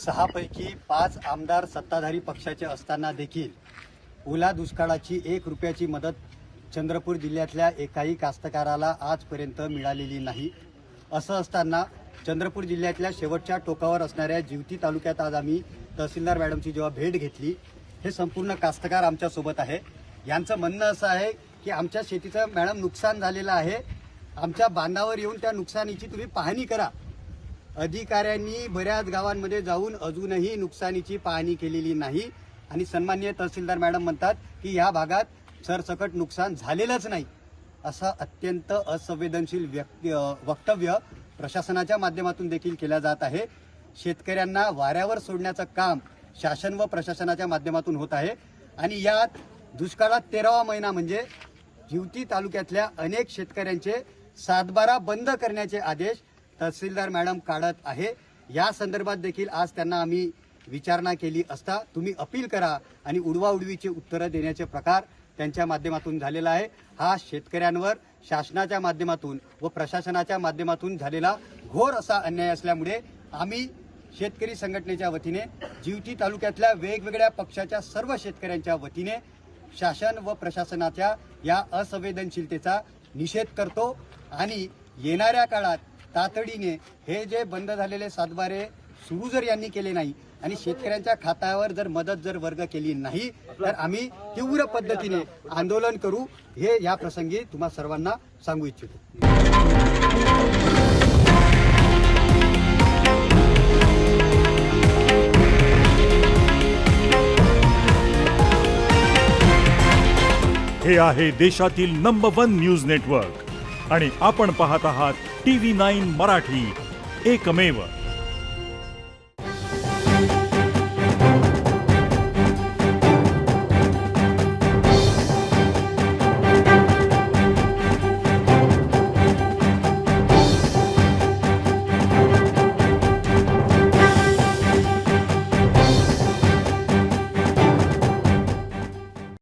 6 पैकी 5 आमदार सत्ताधारी पक्षाचे असताना देखील ओला दुष्काळाची 1 रुपयाची मदत चंद्रपूर जिल्ह्यातल्या एकाही कास्तकाराला आजपर्यंत मिळालेली नाही। असं असताना चंद्रपूर जिल्ह्यातल्या शेवटच्या टोकावर असणाऱ्या जिवती तालुक्यात आज आम्ही तहसीलदार मॅडमची जेव्हा भेट घेतली, हे संपूर्ण कास्तकार आमच्या सोबत आहे। यांचं म्हणणं असं आहे की आमच्या शेतीचं मॅडम नुकसान झालेलं आहे, आमच्या बांधावर येऊन त्या नुकसानीची तुम्ही पाहणी करा। अधिकाऱ्यांनी बऱ्याच गावांमध्ये जाऊन अजूनही नुकसानीची पाहणी केलेली नाही आणि सन्माननीय तहसीलदार मॅडम म्हणतात की या भागात सरसकट नुकसान झालेलंच नाही। असं अत्यंत असंवेदनशील वक्तव्य प्रशासनाच्या माध्यमातून देखील केलं जात आहे। शेतकऱ्यांना वाऱ्यावर सोडण्याचं काम शासन व प्रशासनाच्या माध्यमातून होत आहे आणि यात दुष्काळात 13वा महिना म्हणजे जिवती तालुक्यातल्या अनेक शेतकऱ्यांचे 7/12 बंद करण्याचे आदेश तहसीलदार मॅडम काढत आहे। या संदर्भात देखील आज त्यांना आम्ही विचारणा केली असता तुम्ही अपील करा आणि उडवाउडवीचे उत्तरं देण्याचे प्रकार त्यांच्या माध्यमातून झालेला आहे। हा शेतकऱ्यांवर शासनाच्या माध्यमातून व प्रशासनाच्या माध्यमातून झालेला घोर असा अन्याय असल्यामुळे आम्ही शेतकरी संघटनेच्या वतीने जिवती तालुक्यातल्या वेगवेगळ्या पक्षाच्या सर्व शेतकऱ्यांच्या वतीने शासन व प्रशासनाच्या या असंवेदनशीलतेचा निषेध करतो आणि येणाऱ्या काळात तातडीने हे जे बंद झालेले 7/12 सुरू जर यांनी केले नाही आणि शेतकऱ्यांच्या खात्यावर जर मदत जर वर्ग केली नाही तर आम्ही तीव्र पद्धतीने आंदोलन करू, हे या प्रसंगी तुम्हा सर्वांना सांगू इच्छितो। हे आहे देशातील नंबर 1 न्यूज नेटवर्क आणि आपण पाहत आहात TV9 मराठी, एकमेव।